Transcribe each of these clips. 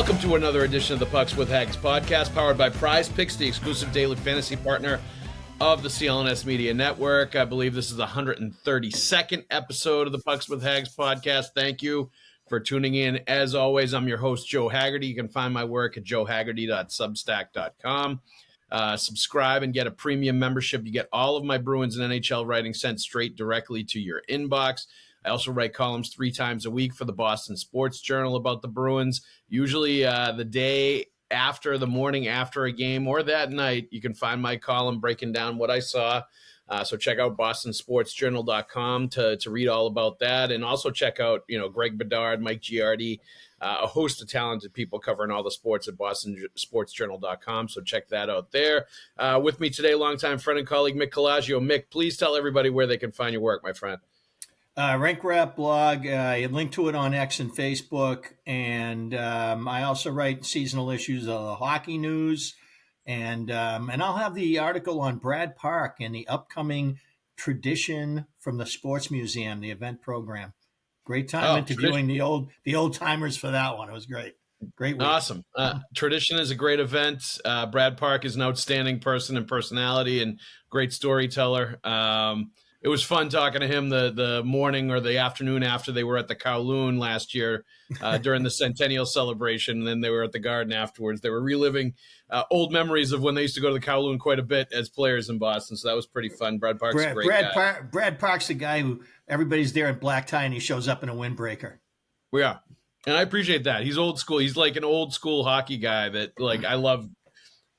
Welcome to another edition of the Pucks with Haggs podcast, powered by Prize Picks, the exclusive daily fantasy partner of the CLNS Media Network. I believe this is the 132nd episode of the Pucks with Haggs podcast. Thank you for tuning in. As always, I'm your host, Joe Haggerty. You can find my work at joehaggerty.substack.com. Subscribe and get a premium membership. You get all of my Bruins and NHL writing sent straight directly to your inbox. I also write columns 3 times a week for the Boston Sports Journal about the Bruins, usually the day after, the morning after a game, or that night. You can find my column breaking down what I saw. So check out bostonsportsjournal.com to read all about that. And also check out, Greg Bedard, Mike Giardi, a host of talented people covering all the sports at bostonsportsjournal.com. So check that out there. With me today, longtime friend and colleague, Mick Colageo. Mick, please tell everybody where they can find your work, my friend. Rank Wrap blog, I link to it on X and Facebook, and I also write seasonal issues of the Hockey News, and I'll have the article on Brad Park and the upcoming Tradition from the Sports Museum, the event program. Great time interviewing the old timers for that one. It was great. Great week. Awesome. Tradition is a great event. Brad Park is an outstanding person and personality and great storyteller. It was fun talking to him the morning or the afternoon after they were at the Kowloon last year during the centennial celebration. And then they were at the Garden afterwards. They were reliving old memories of when they used to go to the Kowloon quite a bit as players in Boston. So that was pretty fun. Brad Park's a great guy. Brad Park's the guy who everybody's there in black tie and he shows up in a windbreaker. We are. And I appreciate that. He's old school. He's like an old school hockey guy that I love.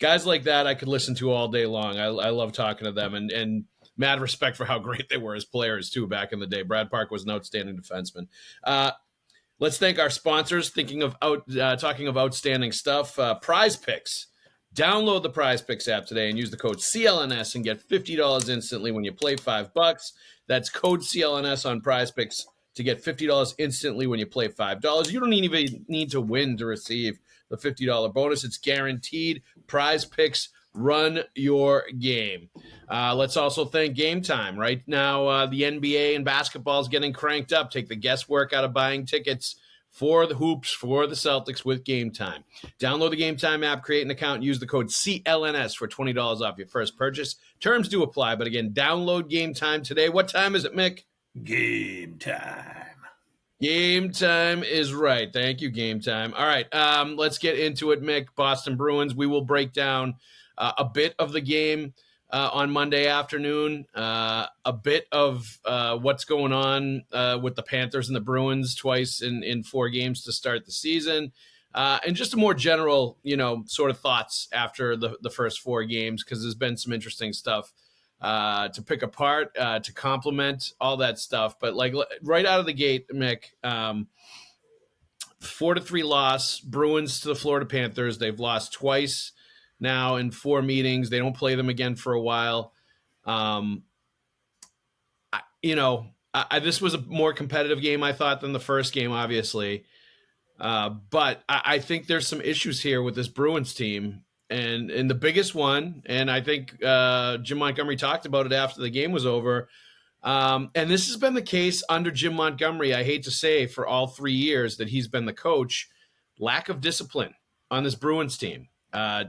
Guys like that I could listen to all day long. I love talking to them and mad respect for how great they were as players, too, back in the day. Brad Park was an outstanding defenseman. Let's thank our sponsors. Talking of outstanding stuff, Prize Picks. Download the Prize Picks app today and use the code CLNS and get $50 instantly when you play $5. That's code CLNS on Prize Picks to get $50 instantly when you play $5. You don't even need to win to receive the $50 bonus. It's guaranteed. Prize Picks, run your game. Let's also thank Game Time. Right now, the NBA and basketball is getting cranked up. Take the guesswork out of buying tickets for the hoops, for the Celtics with Game Time. Download the Game Time app, create an account, and use the code CLNS for $20 off your first purchase. Terms do apply, but again, download Game Time today. What time is it, Mick? Game Time. Game Time is right. Thank you, Game Time. All right, let's get into it, Mick. Boston Bruins. We will break down a bit of the game on Monday afternoon, a bit of what's going on with the Panthers and the Bruins twice in 4 games to start the season, and just a more general, sort of thoughts after the first 4 games, because there's been some interesting stuff to pick apart, to complement, all that stuff. But right out of the gate, Mick, 4-3 loss, Bruins to the Florida Panthers. They've lost twice now in 4 meetings. They don't play them again for a while. This was a more competitive game, I thought, than the first game, obviously. But I think there's some issues here with this Bruins team. And the biggest one, and I think Jim Montgomery talked about it after the game was over, and this has been the case under Jim Montgomery, I hate to say, for all 3 years that he's been the coach, lack of discipline on this Bruins team.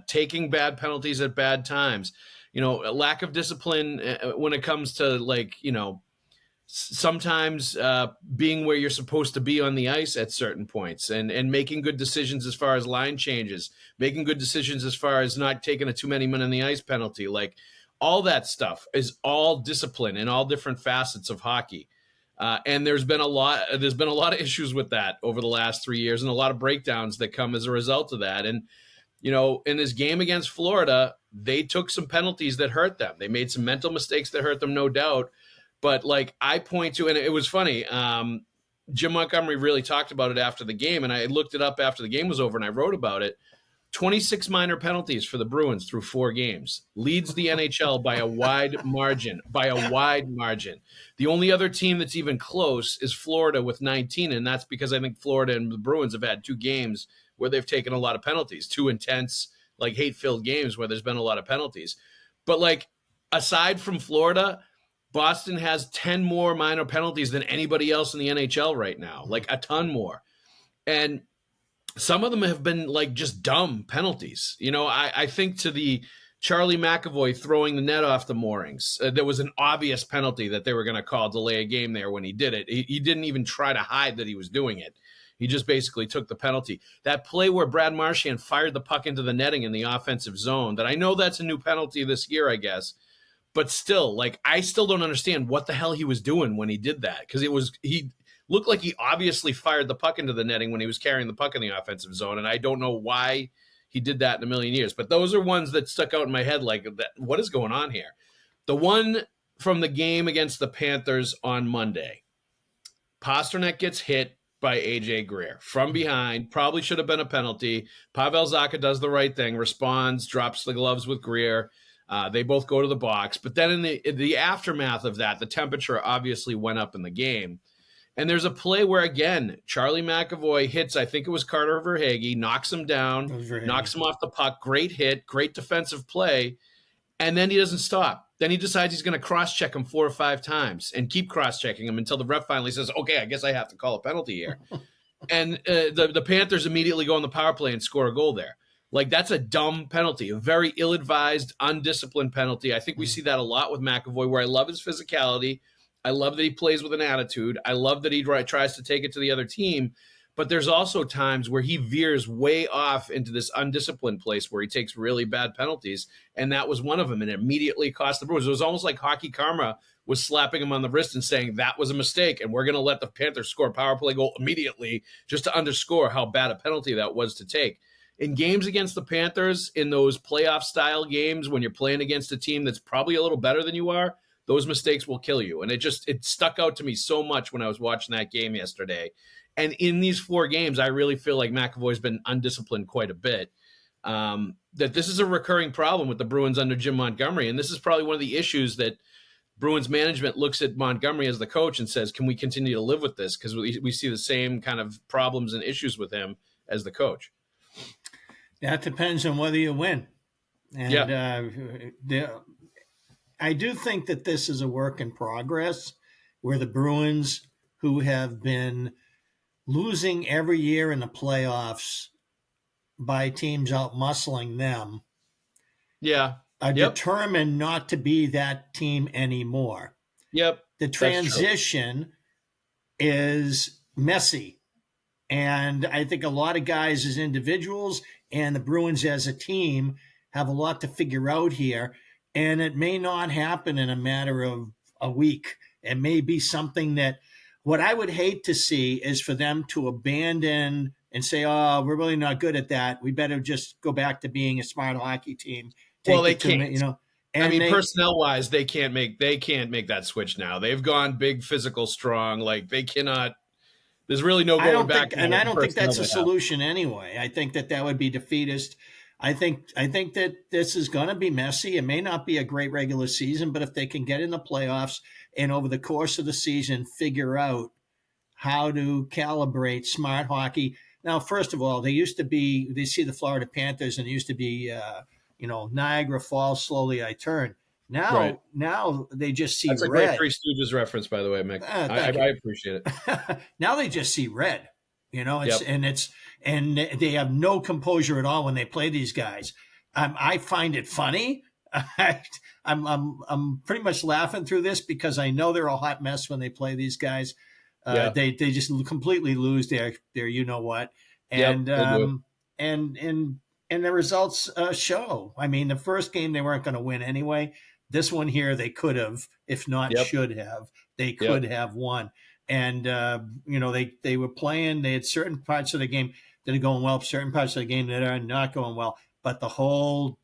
Taking bad penalties at bad times, a lack of discipline when it comes to sometimes being where you're supposed to be on the ice at certain points and making good decisions as far as line changes, making good decisions as far as not taking a too many men on the ice penalty. All that stuff is all discipline in all different facets of hockey. And there's been a lot of issues with that over the last 3 years and a lot of breakdowns that come as a result of that. And in this game against Florida, they took some penalties that hurt them. They made some mental mistakes that hurt them, no doubt. But I point to, and it was funny, Jim Montgomery really talked about it after the game, and I looked it up after the game was over, and I wrote about it. 26 minor penalties for the Bruins through 4 games. Leads the NHL by a wide margin. The only other team that's even close is Florida with 19, and that's because I think Florida and the Bruins have had 2 games where they've taken a lot of penalties, 2 intense, hate-filled games where there's been a lot of penalties. But, aside from Florida, Boston has 10 more minor penalties than anybody else in the NHL right now, a ton more. And some of them have been like just dumb penalties. I think to the Charlie McAvoy throwing the net off the moorings, there was an obvious penalty that they were going to call delay a game there when he did it. He didn't even try to hide that he was doing it. He just basically took the penalty. That play where Brad Marchand fired the puck into the netting in the offensive zone, that I know that's a new penalty this year, I guess. But still, like, I still don't understand what the hell he was doing when he did that, because he looked like he obviously fired the puck into the netting when he was carrying the puck in the offensive zone, and I don't know why he did that in a million years. But those are ones that stuck out in my head, like, what is going on here? The one from the game against the Panthers on Monday, Pasternak gets hit by A.J. Greer from behind, probably should have been a penalty. Pavel Zacha does the right thing, responds, drops the gloves with Greer. They both go to the box. But then in the aftermath of that, the temperature obviously went up in the game. And there's a play where, again, Charlie McAvoy hits, I think it was Carter Verhaeghe, knocks him down, knocks him off the puck. Great hit, great defensive play. And then he doesn't stop. Then he decides he's going to cross-check him 4 or 5 times and keep cross-checking him until the ref finally says, okay, I guess I have to call a penalty here. And the Panthers immediately go on the power play and score a goal there. Like, that's a dumb penalty, a very ill-advised, undisciplined penalty. I think we see that a lot with McAvoy, where I love his physicality. I love that he plays with an attitude. I love that he tries to take it to the other team. But there's also times where he veers way off into this undisciplined place where he takes really bad penalties, and that was one of them, and it immediately cost the Bruins. It was almost like Hockey Karma was slapping him on the wrist and saying that was a mistake, and we're going to let the Panthers score a power play goal immediately just to underscore how bad a penalty that was to take. In games against the Panthers, in those playoff-style games, when you're playing against a team that's probably a little better than you are, those mistakes will kill you. And it stuck out to me so much when I was watching that game yesterday. And in these 4 games, I really feel like McAvoy's been undisciplined quite a bit. That this is a recurring problem with the Bruins under Jim Montgomery. And this is probably one of the issues that Bruins management looks at Montgomery as the coach and says, can we continue to live with this? Because we see the same kind of problems and issues with him as the coach. That depends on whether you win. And I do think that this is a work in progress, where the Bruins, who have been losing every year in the playoffs by teams out-muscling them, are determined not to be that team anymore. The transition is messy. And I think a lot of guys as individuals and the Bruins as a team have a lot to figure out here. And it may not happen in a matter of a week. It may be something that, what I would hate to see is for them to abandon and say, oh, we're really not good at that. We better just go back to being a smart hockey team. Well, they can't. Personnel-wise, they can't make that switch now. They've gone big, physical, strong. Like, they cannot. There's really no going back. And I don't think that's a solution anyway. I think that would be defeatist. I think that this is going to be messy. It may not be a great regular season, but if they can get in the playoffs and over the course of the season figure out how to calibrate smart hockey. Now, first of all, they see the Florida Panthers, and it used to be, Niagara Falls, slowly I turn. Now they just see red. That's a great Three Stooges reference, by the way, Mick. I appreciate it. Now they just see red. And they have no composure at all when they play these guys. I find it funny. I'm pretty much laughing through this because I know they're a hot mess when they play these guys. They just completely lose their you know what, and and the results show. I mean, the first game they weren't going to win anyway. This one here they could have, if not should have. They could have won. And, they were playing. They had certain parts of the game that are going well, certain parts of the game that are not going well. But the whole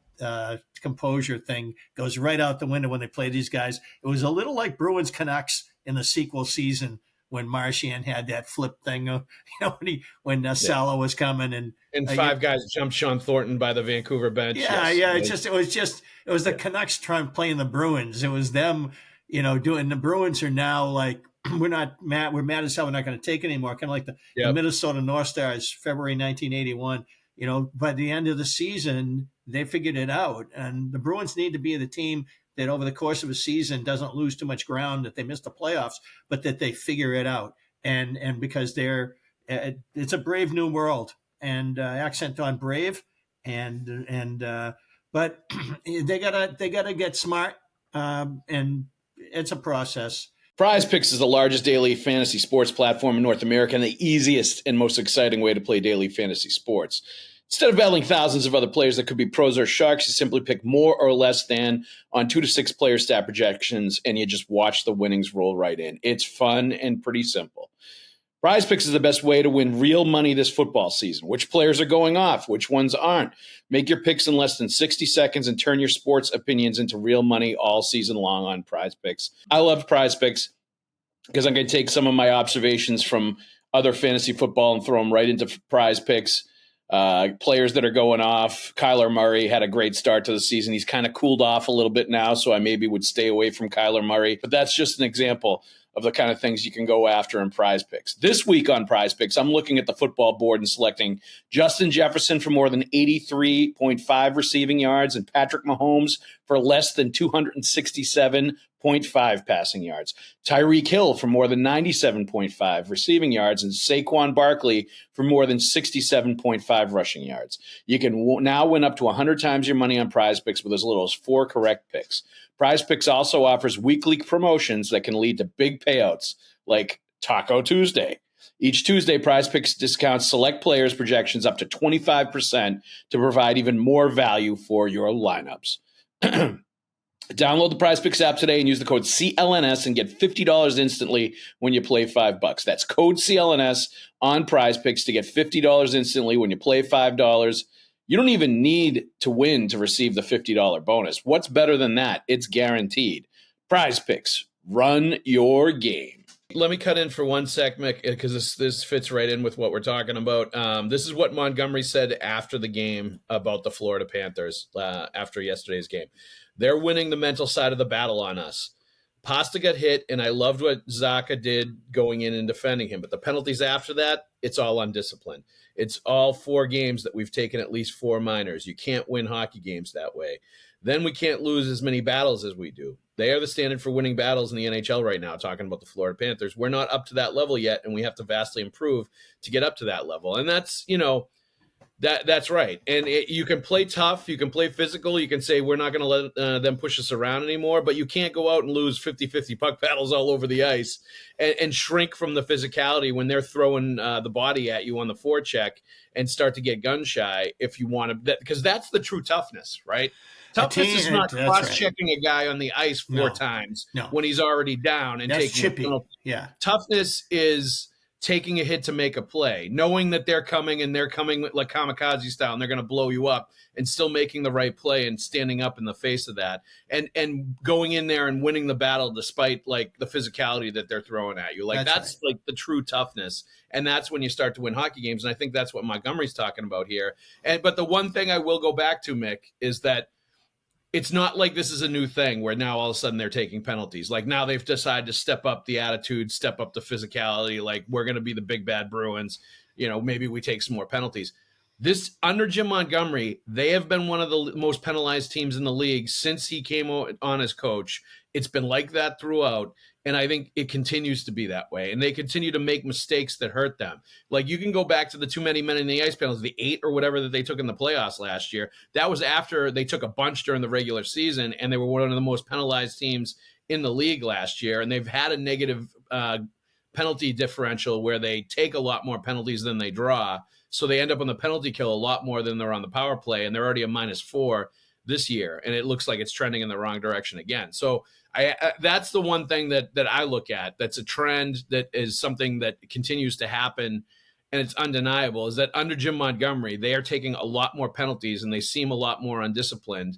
composure thing goes right out the window when they play these guys. It was a little like Bruins Canucks in the sequel season when Marchand had that flip thing, when Salo was coming and 5 guys jumped Sean Thornton by the Vancouver bench. It was the Canucks trying playing the Bruins. It was them, doing. The Bruins are now like, we're mad as hell. We're not going to take it anymore. Kind of like the Minnesota North Stars, February 1981. By the end of the season, they figured it out, and the Bruins need to be the team that over the course of a season doesn't lose too much ground, that they miss the playoffs, but that they figure it out. And because it's a brave new world. and accent on brave, but they gotta get smart, and it's a process. Prize Picks is the largest daily fantasy sports platform in North America and the easiest and most exciting way to play daily fantasy sports. Instead of battling thousands of other players that could be pros or sharks, you simply pick more or less than on 2 to 6 player stat projections, and you just watch the winnings roll right in. It's fun and pretty simple. Prize Picks is the best way to win real money this football season. Which players are going off? Which ones aren't? Make your picks in less than 60 seconds and turn your sports opinions into real money all season long on Prize Picks. I love Prize Picks because I'm going to take some of my observations from other fantasy football and throw them right into Prize Picks. Players that are going off. Kyler Murray had a great start to the season. He's kind of cooled off a little bit now, so I maybe would stay away from Kyler Murray. But that's just an example of the kind of things you can go after in Prize Picks. This week on Prize Picks, I'm looking at the football board and selecting Justin Jefferson for more than 83.5 receiving yards and Patrick Mahomes for less than 267.5 passing yards. Tyreek Hill for more than 97.5 receiving yards and Saquon Barkley for more than 67.5 rushing yards. You can now win up to 100 times your money on Prize Picks with as little as 4 correct picks. Prize Picks also offers weekly promotions that can lead to big payouts like Taco Tuesday. Each Tuesday, Prize Picks discounts select players' projections up to 25% to provide even more value for your lineups. Download the Prize Picks app today and use the code CLNS and get $50 instantly when you play $5. That's code CLNS on Prize Picks to get $50 instantly when you play $5. You don't even need to win to receive the $50 bonus. What's better than that? It's guaranteed. Prize Picks, run your game. Let me cut in for one sec, Mick, because this fits right in with what we're talking about. This is what Montgomery said after the game about the Florida Panthers after yesterday's game. They're winning the mental side of the battle on us. Pasta got hit, and I loved what Zaka did going in and defending him. But the penalties after that, it's all undisciplined. It's all 4 games that we've taken at least 4 minors. You can't win hockey games that way. Then we can't lose as many battles as we do. They are the standard for winning battles in the NHL right now, talking about the Florida Panthers. We're not up to that level yet, and we have to vastly improve to get up to that level. And that's, that's right. And you can play tough. You can play physical. You can say we're not going to let them push us around anymore, but you can't go out and lose 50-50 puck battles all over the ice and shrink from the physicality when they're throwing the body at you on the forecheck and start to get gun shy if you want to, because that's the true toughness, right? Toughness is not cross-checking a guy on the ice 4 times when he's already down and that's taking chippy. a penalty. Yeah. Toughness is taking a hit to make a play, knowing that they're coming and they're coming like kamikaze style and they're going to blow you up and still making the right play and standing up in the face of that and going in there and winning the battle despite like the physicality that they're throwing at you. Like that's right. Like the true toughness. And that's when you start to win hockey games. And I think that's what Montgomery's talking about here. But the one thing I will go back to, Mick, is that it's not like this is a new thing where now all of a sudden they're taking penalties. Like now they've decided to step up the attitude, step up the physicality. Like we're going to be the big bad Bruins. Maybe we take some more penalties. This under Jim Montgomery, they have been one of the most penalized teams in the league since he came on as coach. It's been like that throughout. And I think it continues to be that way. And they continue to make mistakes that hurt them. Like you can go back to the too many men in the ice penalties, the 8 or whatever that they took in the playoffs last year. That was after they took a bunch during the regular season, and they were one of the most penalized teams in the league last year. And they've had a negative penalty differential where they take a lot more penalties than they draw. So they end up on the penalty kill a lot more than they're on the power play. And they're already a -4 this year. And it looks like it's trending in the wrong direction again. So that's the one thing that I look at. That's a trend that is something that continues to happen, and it's undeniable, is that under Jim Montgomery, they are taking a lot more penalties and they seem a lot more undisciplined.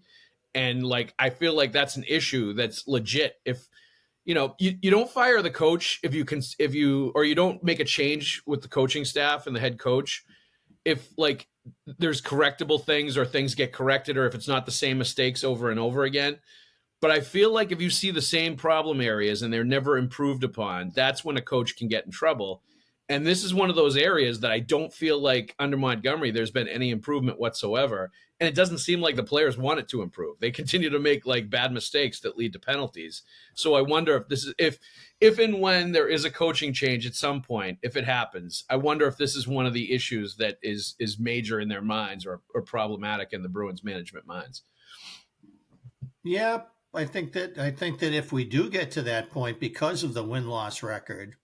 And I feel like that's an issue that's legit. If you don't fire the coach or you don't make a change with the coaching staff and the head coach, if there's correctable things or things get corrected, or if it's not the same mistakes over and over again. But I feel like if you see the same problem areas and they're never improved upon, that's when a coach can get in trouble. And this is one of those areas that I don't feel like under Montgomery there's been any improvement whatsoever. And it doesn't seem like the players want it to improve. They continue to make like bad mistakes that lead to penalties. So I wonder if this is if and when there is a coaching change at some point, if it happens, I wonder if this is one of the issues that is major in their minds or problematic in the Bruins management minds. Yeah, I think that if we do get to that point because of the win-loss record,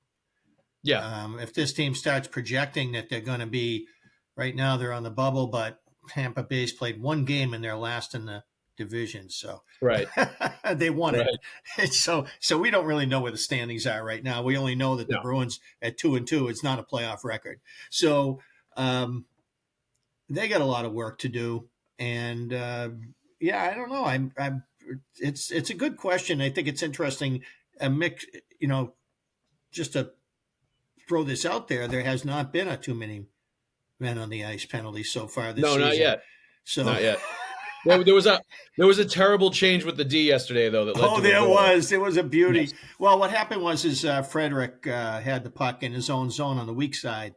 if this team starts projecting that they're going to be, right now they're on the bubble, but Tampa Bay's played one game and they're last in the division, so right, they won it. So we don't really know where the standings are right now. We only know that the Bruins at 2-2, it's not a playoff record. So they got a lot of work to do, and I don't know. It's a good question. I think it's interesting. Mick, just to throw this out there has not been a too many men on the ice penalty so far this season. No, not yet. So not yet. There was a terrible change with the D yesterday, though. That led to there was. It was a beauty. Yes. Well, what happened was Frederick had the puck in his own zone on the weak side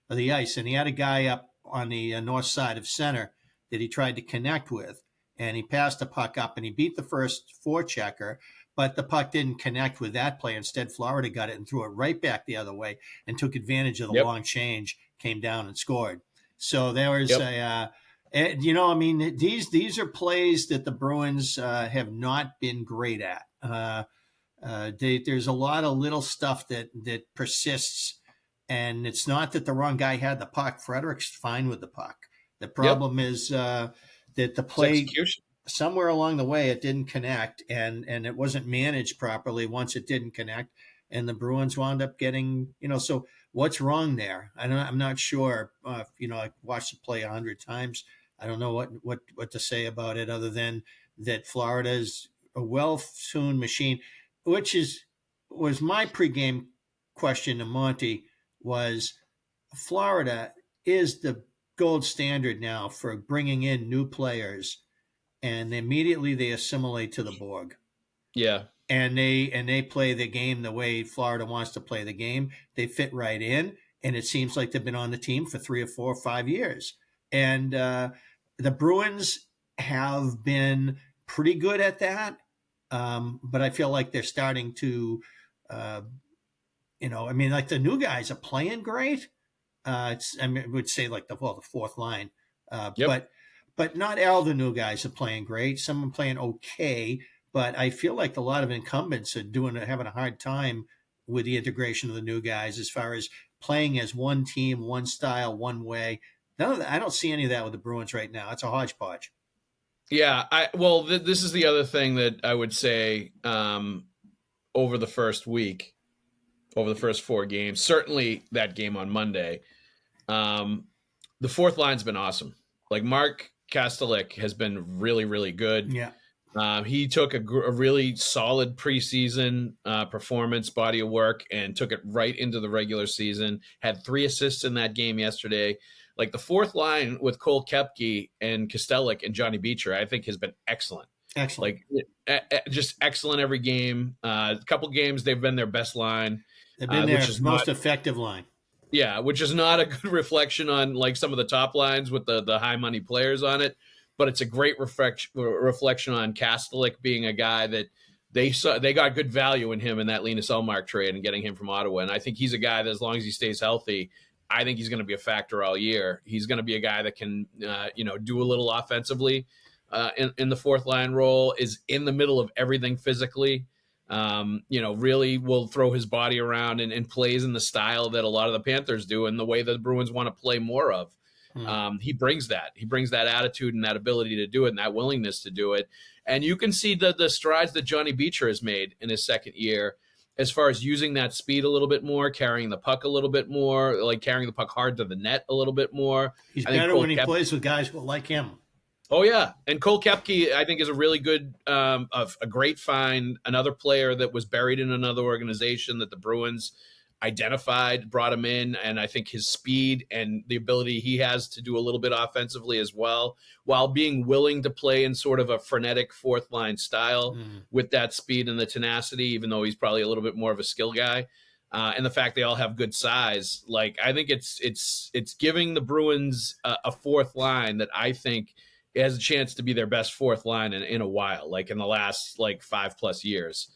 of the ice, and he had a guy up on the north side of center that he tried to connect with, and he passed the puck up, and he beat the first forechecker, but the puck didn't connect with that play. Instead, Florida got it and threw it right back the other way and took advantage of the long change, came down and scored. So there was these are plays that the Bruins have not been great at. There's a lot of little stuff that persists, and it's not that the wrong guy had the puck. Frederick's fine with the puck. The problem is that the play somewhere along the way it didn't connect, and it wasn't managed properly once it didn't connect, and the Bruins wound up getting So what's wrong there? I'm not sure. I watched the play 100 times. I don't know what to say about it other than that Florida is a well-tuned machine, which was my pregame question to Monty. Was Florida is the gold standard now for bringing in new players, and immediately they assimilate to the Borg. Yeah. And they play the game the way Florida wants to play the game. They fit right in, and it seems like they've been on the team for 3 or 4 or 5 years. And the Bruins have been pretty good at that, but I feel like they're starting to, like the new guys are playing great. I would say like the fourth line, but not all the new guys are playing great. Some are playing okay, but I feel like a lot of incumbents are having a hard time with the integration of the new guys as far as playing as one team, one style, one way. None of that. I don't see any of that with the Bruins right now. It's a hodgepodge. Yeah. This is the other thing that I would say over the first week, over the first 4 games, certainly that game on Monday, the fourth line's been awesome. Like Mark Kastelik has been really, really good. Yeah. He took a really solid preseason performance, body of work, and took it right into the regular season. Had 3 assists in that game yesterday. Like the fourth line with Cole Koepke and Kastelik and Johnny Beecher, I think has been excellent. Excellent. Like just excellent every game. A couple games they've been their best line. They've been their most effective line. Yeah, which is not a good reflection on like some of the top lines with the high money players on it. But it's a great reflection on Kastelik being a guy that they got good value in him in that Linus Ullmark trade and getting him from Ottawa. And I think he's a guy that as long as he stays healthy, I think he's going to be a factor all year. He's going to be a guy that can, do a little offensively in the fourth line role, is in the middle of everything physically. Really will throw his body around and plays in the style that a lot of the Panthers do and the way that the Bruins want to play more of. He brings that. He brings that attitude and that ability to do it and that willingness to do it. And you can see the strides that Johnny Beecher has made in his second year as far as using that speed a little bit more, carrying the puck a little bit more, like carrying the puck hard to the net a little bit more. He's better when he plays with guys like him. Oh, yeah. And Cole Koepke, I think, is a really good, a great find, another player that was buried in another organization that the Bruins identified, brought him in, and I think his speed and the ability he has to do a little bit offensively as well, while being willing to play in sort of a frenetic fourth line style with that speed and the tenacity, even though he's probably a little bit more of a skill guy. and the fact they all have good size. Like, I think it's giving the Bruins a fourth line that I think has a chance to be their best fourth line in a while, like in the last 5+ years,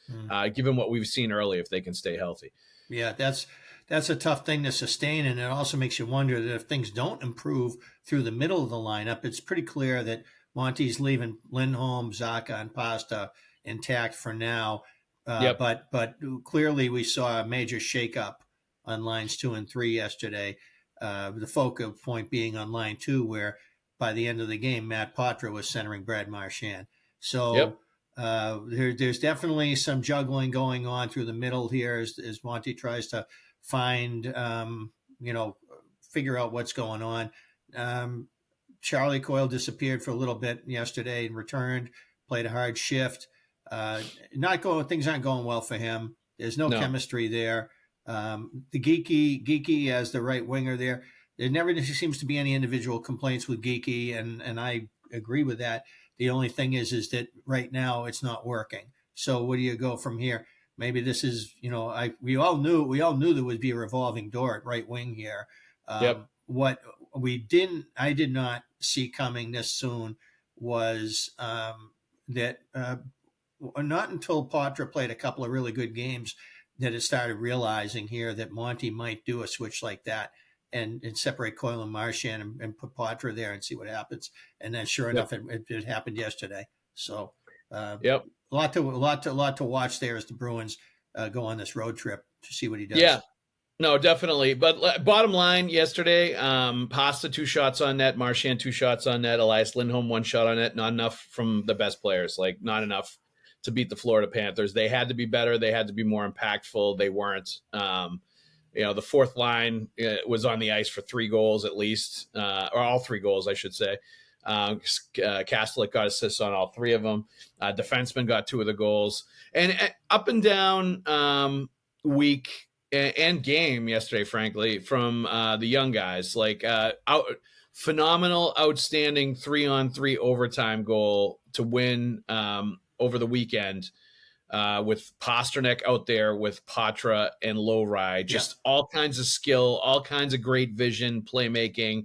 given what we've seen early, if they can stay healthy. Yeah, that's a tough thing to sustain, and it also makes you wonder that if things don't improve through the middle of the lineup, it's pretty clear that Monty's leaving Lindholm, Zacha, and Pasta intact for now. Yep. But clearly we saw a major shakeup on lines 2 and 3 yesterday. The focal point being on line 2, where by the end of the game, Matt Poitras was centering Brad Marchand. So there's definitely some juggling going on through the middle here as Monty tries to find, figure out what's going on. Charlie Coyle disappeared for a little bit yesterday and returned, played a hard shift. Things aren't going well for him. There's no chemistry there. The Geeky as the right winger there. There never seems to be any individual complaints with Geeky, and I agree with that. The only thing is that right now it's not working. So where do you go from here? Maybe this is, we all knew there would be a revolving door at right wing here. What I did not see coming this soon was that not until Poitras played a couple of really good games that it started realizing here that Monty might do a switch like that and separate Coyle and Marchand and put Poitras there and see what happens. And then sure enough, it happened yesterday. So a lot to watch there as the Bruins go on this road trip to see what he does. Yeah. No, definitely. But bottom line, yesterday, Pasta 2 shots on net, Marchand 2 shots on net, Elias Lindholm 1 shot on net. Not enough from the best players. Not enough to beat the Florida Panthers. They had to be better. They had to be more impactful. They weren't. The fourth line was on the ice for 3 goals at least, or all 3 goals, I should say. Kastelik got assists on all 3 of them. Defenseman got 2 of the goals. And up and down week and game yesterday, frankly, from the young guys, phenomenal, outstanding 3-on-3 overtime goal to win over the weekend with Pastrnak out there with Poitras and Lowry, just all kinds of skill, all kinds of great vision, playmaking.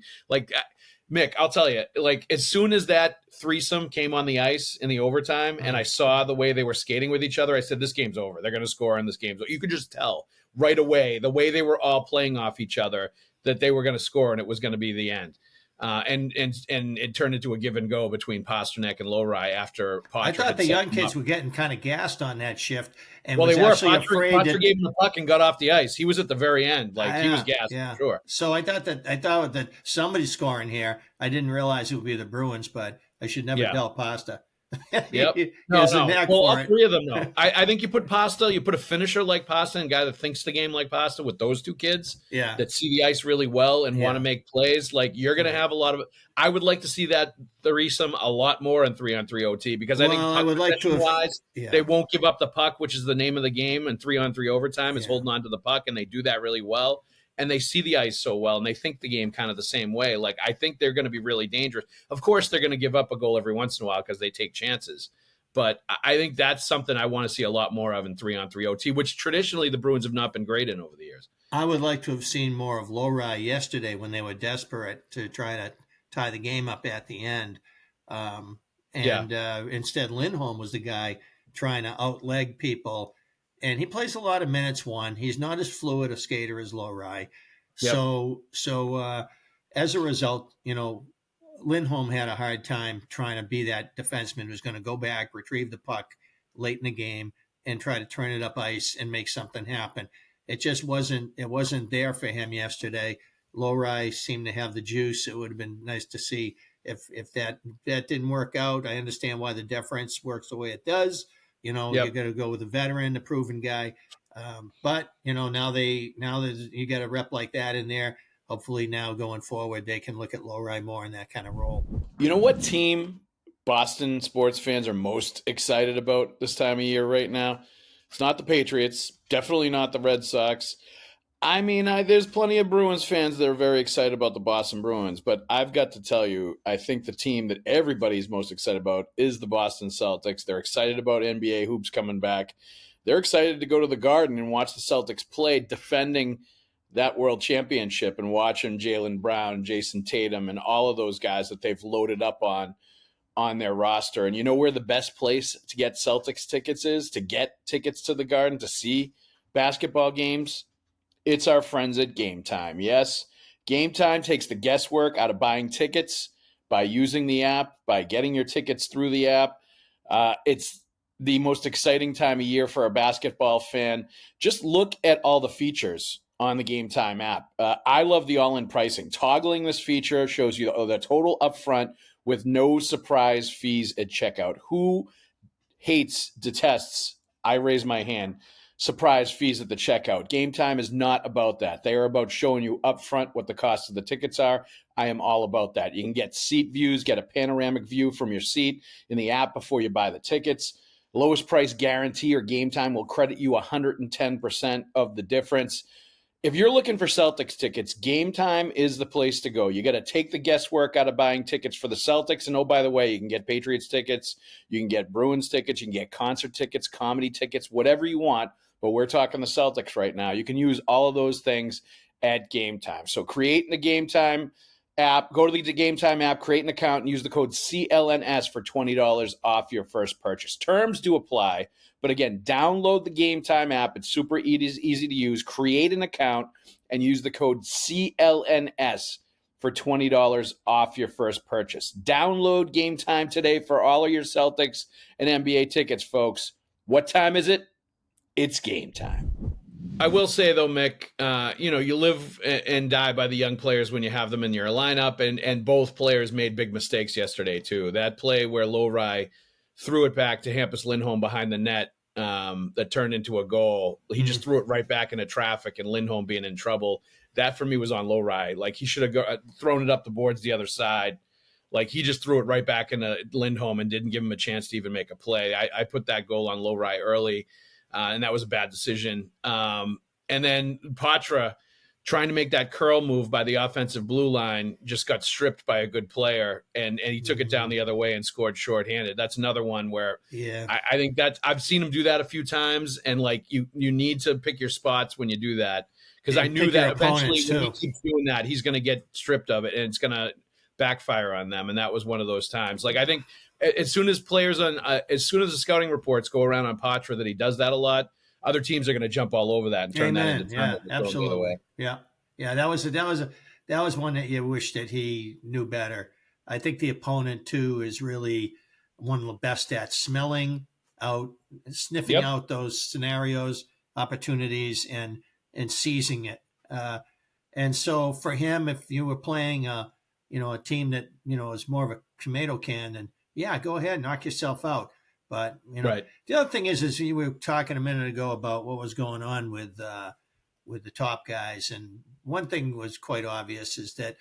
Mick, I'll tell you, as soon as that threesome came on the ice in the overtime and I saw the way they were skating with each other, I said, this game's over. They're going to score in this game. So you could just tell right away, the way they were all playing off each other, that they were going to score and it was going to be the end. And it turned into a give and go between Pastrnak and Lowry after Poitras. I thought the young kids were getting kind of gassed on that shift. And they were. Poitras gave him the puck and got off the ice. He was at the very end. He was gassed, for sure. So I thought that somebody's scoring here. I didn't realize it would be the Bruins, but I should never tell Pasta. Yep. All 3 of them, though. I think you put a finisher like Pasta and a guy that thinks the game like Pasta with those 2 kids that see the ice really well and want to make plays. You're going to have a lot of – I would like to see that threesome a lot more in 3-on-3 OT because I think I would like to they won't give up the puck, which is the name of the game, and 3-on-3 overtime is holding on to the puck, and they do that really well. And they see the ice so well, and they think the game kind of the same way. I think they're going to be really dangerous. Of course, they're going to give up a goal every once in a while because they take chances. But I think that's something I want to see a lot more of in 3-on-3 OT, which traditionally the Bruins have not been great in over the years. I would like to have seen more of Lowry yesterday when they were desperate to try to tie the game up at the end. Instead, Lindholm was the guy trying to outleg people. And he plays a lot of minutes. He's not as fluid a skater as Lowry. Yep. So as a result, Lindholm had a hard time trying to be that defenseman who's going to go back, retrieve the puck late in the game, and try to turn it up ice and make something happen. It just wasn't there for him yesterday. Lowry seemed to have the juice. It would have been nice to see if that didn't work out. I understand why the deference works the way it does. You got to go with a veteran, a proven guy. But now that you got a rep like that in there, hopefully now going forward, they can look at Lowry more in that kind of role. You know what team Boston sports fans are most excited about this time of year right now? It's not the Patriots, definitely not the Red Sox. I mean, there's plenty of Bruins fans that are very excited about the Boston Bruins, but I've got to tell you, I think the team that everybody's most excited about is the Boston Celtics. They're excited about NBA hoops coming back. they're excited to go to the Garden and watch the Celtics play, defending that world championship and watching Jaylen Brown, Jason Tatum, and all of those guys that they've loaded up on their roster. And you know where the best place to get Celtics tickets is, to get tickets to the Garden to see basketball games? It's our friends at Game Time. Yes, Game Time takes the guesswork out of buying tickets by using the app, by getting your tickets through the app. It's the most exciting time of year for a basketball fan. Just look at all the features on the Game Time app. I love the all-in pricing. Toggling this feature shows you the total upfront with no surprise fees at checkout. Who detests, I raise my hand, surprise fees at the checkout? Game Time is not about that. They are about showing you upfront what the cost of the tickets are. I am all about that. You can get seat views, get a panoramic view from your seat in the app before you buy the tickets. Lowest price guarantee, or Game Time will credit you 110% of the difference. If you're looking for Celtics tickets, Game Time is the place to go. You got to take the guesswork out of buying tickets for the Celtics. And oh, by the way, you can get Patriots tickets, you can get Bruins tickets, you can get concert tickets, comedy tickets, whatever you want. But we're talking the Celtics right now. You can use all of those things at Game Time. So create the Game Time app, go to the Game Time app, create an account, and use the code CLNS for $20 off your first purchase. Terms do apply. But again, download the Game Time app. It's super easy to use. Create an account and use the code CLNS for $20 off your first purchase. Download Game Time today for all of your Celtics and NBA tickets, folks. What time is it? It's Game Time. I will say, though, Mick, you live and die by the young players when you have them in your lineup, and both players made big mistakes yesterday, too. That play where Lowry threw it back to Hampus Lindholm behind the net that turned into a goal. He just threw it right back into traffic, and Lindholm being in trouble. That, for me, was on Lowry. Like, he should have thrown it up the boards the other side. Like, he just threw it right back into Lindholm and didn't give him a chance to even make a play. I put that goal on Lowry early, and that was a bad decision. And then Patra, trying to make that curl move by the offensive blue line, just got stripped by a good player, and he took it down the other way and scored shorthanded. That's another one where I think that I've seen him do that a few times, and like you need to pick your spots when you do that, because I knew that eventually when he keeps doing that, he's going to get stripped of it, and it's going to backfire on them. And that was one of those times. Like, I think as soon as the scouting reports go around on Patra that he does that a lot, other teams are going to jump all over that and turn that into time. Yeah, absolutely. Yeah. That was one that you wish that he knew better. I think the opponent too is really one of the best at sniffing out those scenarios, opportunities, and seizing it. And so for him, if you were playing a team that is more of a tomato can, then go ahead, knock yourself out. But right. The other thing is you were talking a minute ago about what was going on with the top guys, and one thing was quite obvious is that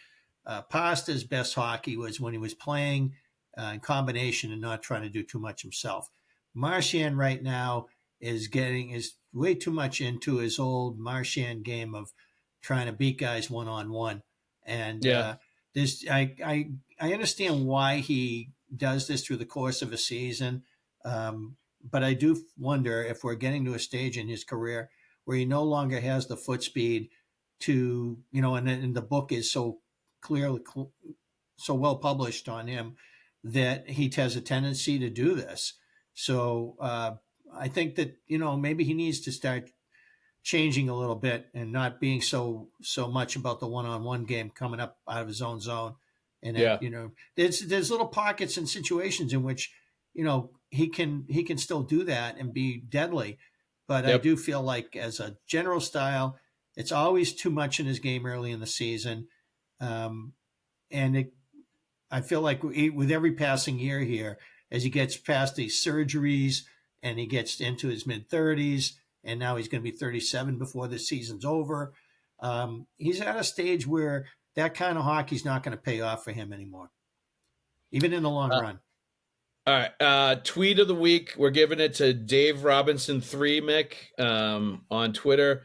Pasta's best hockey was when he was playing in combination and not trying to do too much himself. Marchand right now is way too much into his old Marchand game of trying to beat guys one-on-one, and I understand why he does this through the course of a season. But I do wonder if we're getting to a stage in his career where he no longer has the foot speed to, and the book is so clearly, so well published on him that he has a tendency to do this. So I think that, maybe he needs to start changing a little bit and not being so much about the one-on-one game coming up out of his own zone. And, there's little pockets and situations in which, he can still do that and be deadly. But I do feel like as a general style, it's always too much in his game early in the season. I feel like with every passing year here, as he gets past these surgeries and he gets into his mid-30s, and now he's going to be 37 before the season's over, he's at a stage where that kind of hockey's not going to pay off for him anymore, even in the long run. All right. Tweet of the week. We're giving it to Dave Robinson 3, Mick, on Twitter.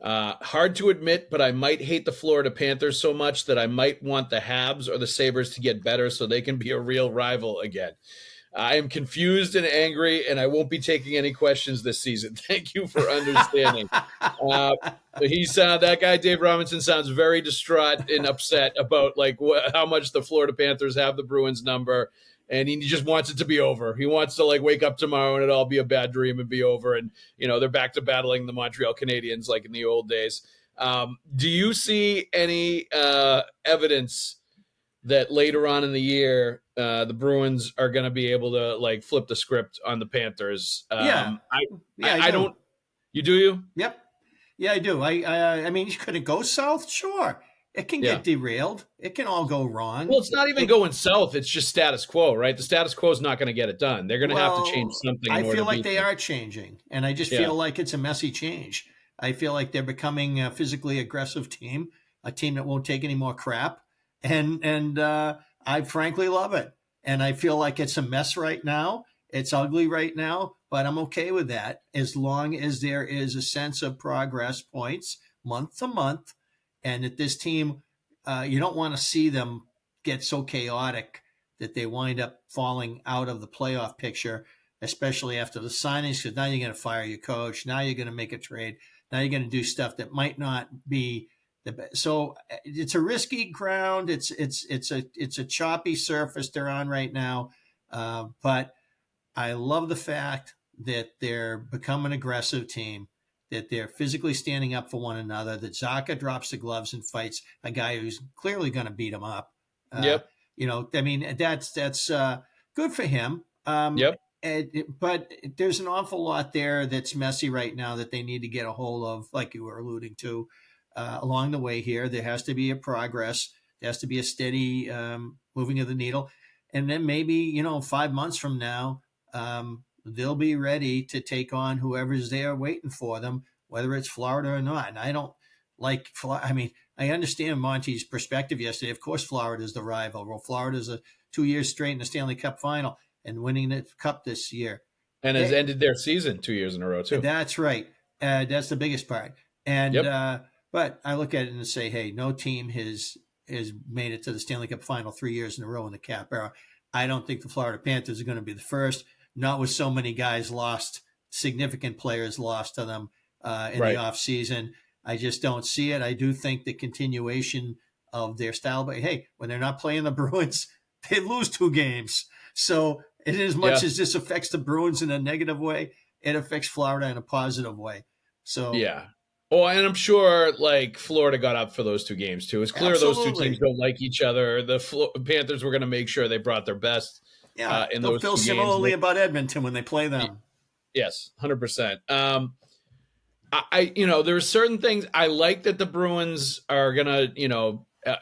Hard to admit, but I might hate the Florida Panthers so much that I might want the Habs or the Sabres to get better so they can be a real rival again. I am confused and angry, and I won't be taking any questions this season. Thank you for understanding. That guy, Dave Robinson, sounds very distraught and upset about like how much the Florida Panthers have the Bruins number, and he just wants it to be over. He wants to like wake up tomorrow and it all be a bad dream and be over, and they're back to battling the Montreal Canadiens like in the old days. Do you see any evidence that later on in the year the Bruins are going to be able to like flip the script on the Panthers? I don't. You do you? Yep. Yeah, I do. I mean, could it go south? Sure. It can get derailed. It can all go wrong. Well, it's not even going south. It's just status quo, right? The status quo is not going to get it done. They're going to have to change something. I feel like they are changing, and I just feel like it's a messy change. I feel like they're becoming a physically aggressive team, a team that won't take any more crap, and I frankly love it. And I feel like it's a mess right now. It's ugly right now, but I'm okay with that as long as there is a sense of progress points month to month, and that this team, you don't want to see them get so chaotic that they wind up falling out of the playoff picture, especially after the signings, because now you're going to fire your coach. Now you're going to make a trade. Now you're going to do stuff that might not be the best. So it's a risky ground. It's a choppy surface they're on right now, but I love the fact that they're becoming an aggressive team, that they're physically standing up for one another, that Zacha drops the gloves and fights a guy who's clearly going to beat him up. Yep. I mean, that's good for him. Yep. But there's an awful lot there that's messy right now that they need to get a hold of, like you were alluding to, along the way here. There has to be a progress. There has to be a steady moving of the needle. And then maybe, 5 months from now, they'll be ready to take on whoever's there waiting for them, whether it's Florida or not. And I don't like, I understand Monty's perspective yesterday. Of course, Florida is the rival. Well, Florida's 2 years straight in the Stanley Cup final and winning the cup this year. And has ended their season 2 years in a row, too. That's right. That's the biggest part. And, but I look at it and say, hey, no team has made it to the Stanley Cup final 3 years in a row in the cap era. I don't think the Florida Panthers are going to be the first. Not with so many guys lost, significant players lost to them in the offseason. I just don't see it. I do think the continuation of their style, but hey, when they're not playing the Bruins, they lose 2 games. So as much as this affects the Bruins in a negative way, it affects Florida in a positive way. So yeah. Oh, and I'm sure like Florida got up for those 2 games too. It's clear those 2 teams don't like each other. The Panthers were going to make sure they brought their best. Yeah, they'll feel similarly about Edmonton when they play them. Yes, 100%. There are certain things I like that the Bruins are gonna,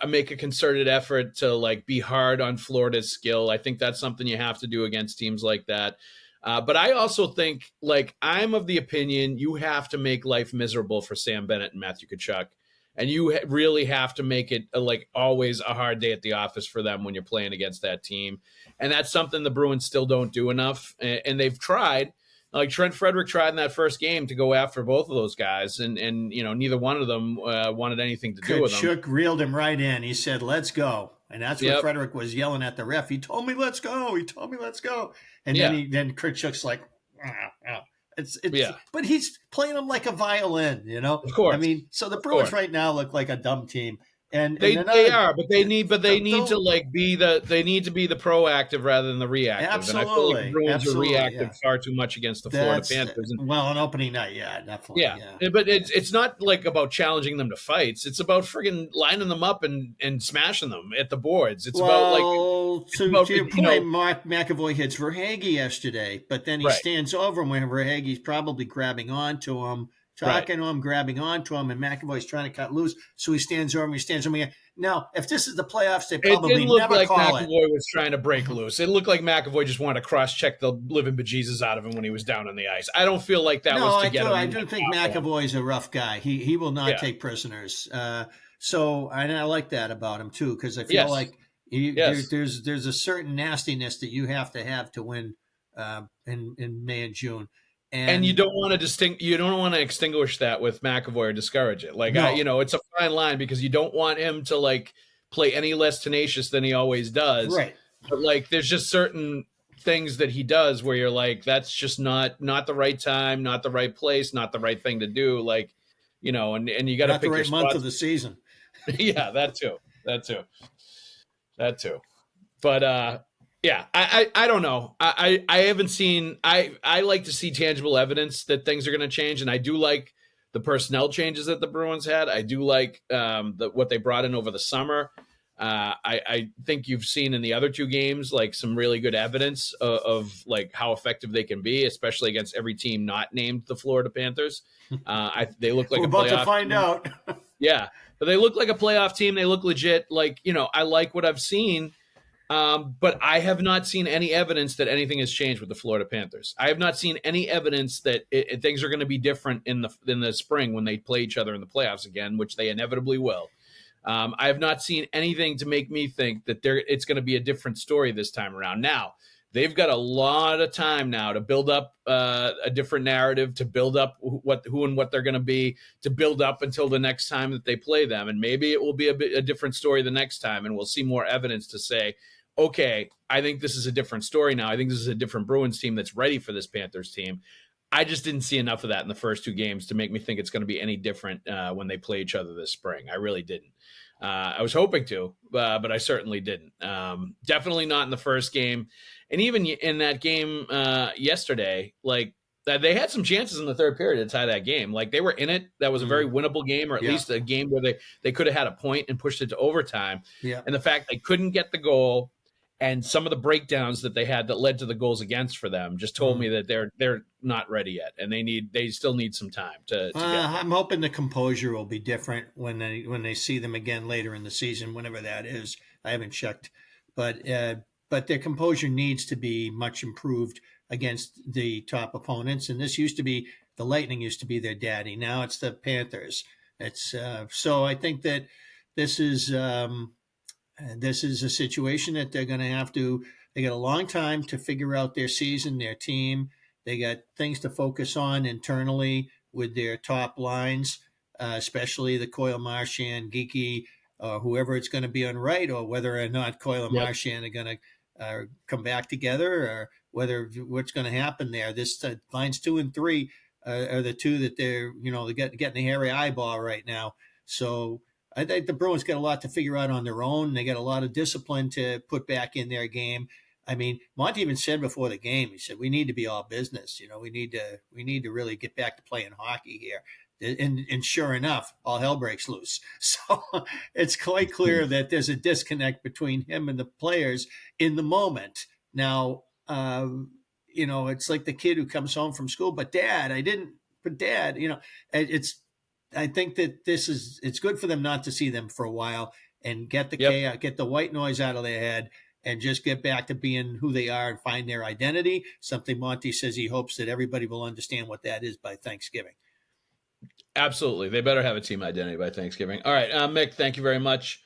make a concerted effort to like be hard on Florida's skill. I think that's something you have to do against teams like that. But I also think, like, I'm of the opinion you have to make life miserable for Sam Bennett and Matthew Tkachuk. And you really have to make it like always a hard day at the office for them when you're playing against that team. And that's something the Bruins still don't do enough. And they've tried. Like Trent Frederick tried in that first game to go after both of those guys. And neither one of them wanted anything to do with them. Tkachuk reeled him right in. He said, let's go. And that's what Frederick was yelling at the ref. He told me, let's go. He told me, let's go. And then Tkachuk's like, but he's playing them like a violin, Of course. I mean, so the Bruins right now look like a dumb team. And they are, but they need to be the proactive rather than the reactive. Absolutely. And I feel like the Bruins are reactive far too much against the Florida Panthers. On opening night, definitely. Yeah. But it's not like about challenging them to fights. It's about friggin' lining them up and smashing them at the boards. It's about to your point, Mark McAvoy hits Verhaeghe yesterday, but then he stands over him when Verhaeghe's probably grabbing onto him. Talking to him, grabbing onto him, and McAvoy's trying to cut loose, so he stands over him. He stands over again. Now, if this is the playoffs, they probably never call it. It didn't look like McAvoy was trying to break loose. It looked like McAvoy just wanted to cross-check the living bejesus out of him when he was down on the ice. I don't feel like that was to get him. I do think McAvoy's a rough guy. He will not take prisoners. So I like that about him too, because I feel like there's a certain nastiness that you have to win in May and June. And you don't want to extinguish that with McAvoy or discourage it. Like, it's a fine line because you don't want him to like play any less tenacious than he always does. Right. But like, there's just certain things that he does where you're like, that's just not the right time, not the right place, not the right thing to do. Like, and you got to pick the right your month spots. of the season. Yeah, that too. But yeah, I don't know. I haven't seen. I like to see tangible evidence that things are going to change, and I do like the personnel changes that the Bruins had. I do like what they brought in over the summer. I think you've seen in the other two games like some really good evidence of like how effective they can be, especially against every team not named the Florida Panthers. They look like We're a about playoff to find team. out. Yeah, but they look like a playoff team. They look legit. Like, I like what I've seen. But I have not seen any evidence that anything has changed with the Florida Panthers. I have not seen any evidence that things are going to be different in the spring when they play each other in the playoffs again, which they inevitably will. I have not seen anything to make me think that it's going to be a different story this time around. Now, they've got a lot of time now to build up a different narrative, to build up who and what they're going to be, to build up until the next time that they play them. And maybe it will be a different story the next time, and we'll see more evidence to say, okay, I think this is a different story now. I think this is a different Bruins team that's ready for this Panthers team. I just didn't see enough of that in the first two games to make me think it's going to be any different when they play each other this spring. I really didn't. I was hoping to, but I certainly didn't. Definitely not in the first game. And even in that game yesterday, like they had some chances in the third period to tie that game. Like they were in it. That was a very winnable game, or at least a game where they could have had a point and pushed it to overtime. Yeah. And the fact they couldn't get the goal and some of the breakdowns that they had that led to the goals against for them just told me that they're not ready yet, and they still need some time to get. I'm hoping the composure will be different when they see them again later in the season, whenever that is. I haven't checked, but their composure needs to be much improved against the top opponents. And this used to be the Lightning used to be their daddy. Now it's the Panthers. It's so I think that this is a situation that they're going to have to. They got a long time to figure out their season, their team. They got things to focus on internally with their top lines, especially the Coyle Marchand, Geeky, whoever it's going to be on right, or whether or not Coyle and Marchand are going to come back together, or what's going to happen there. This lines 2 and 3 are the two that they're getting a hairy eyeball right now. So I think the Bruins got a lot to figure out on their own. They got a lot of discipline to put back in their game. I mean, Monty even said before the game, he said, we need to be all business. We need to really get back to playing hockey here. And sure enough, all hell breaks loose. So it's quite clear that there's a disconnect between him and the players in the moment. Now, it's like the kid who comes home from school, but Dad, I think that it's good for them not to see them for a while and get the chaos, get the white noise out of their head, and just get back to being who they are and find their identity. Something Monty says he hopes that everybody will understand what that is by Thanksgiving. Absolutely. They better have a team identity by Thanksgiving. All right, Mick, thank you very much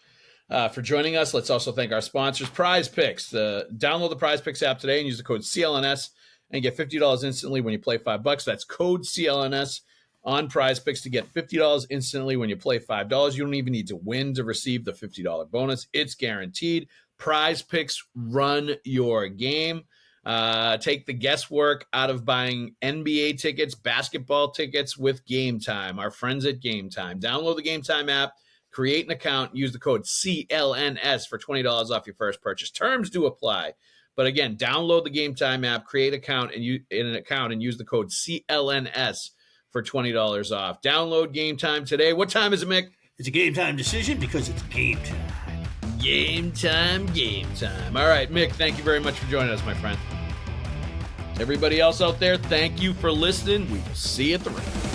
for joining us. Let's also thank our sponsors, Prize Picks. Download the Prize Picks app today and use the code CLNS and get $50 instantly when you play $5. That's code CLNS on Prize Picks to get $50 instantly when you play $5. You don't even need to win to receive the $50 bonus. It's guaranteed. Prize Picks, run your game. Take the guesswork out of buying NBA tickets, basketball tickets with Game Time. Our friends at Game Time. Download the Game Time app, create an account, use the code CLNS for $20 off your first purchase. Terms do apply. But again, download the Game Time app, create an account, and use the code CLNS for $20 off. Download Game Time today. What time is it, Mick? It's a Game Time decision because it's game time. Game time, game time. All right, Mick, thank you very much for joining us, my friend. Everybody else out there, thank you for listening. We will see you at the rink.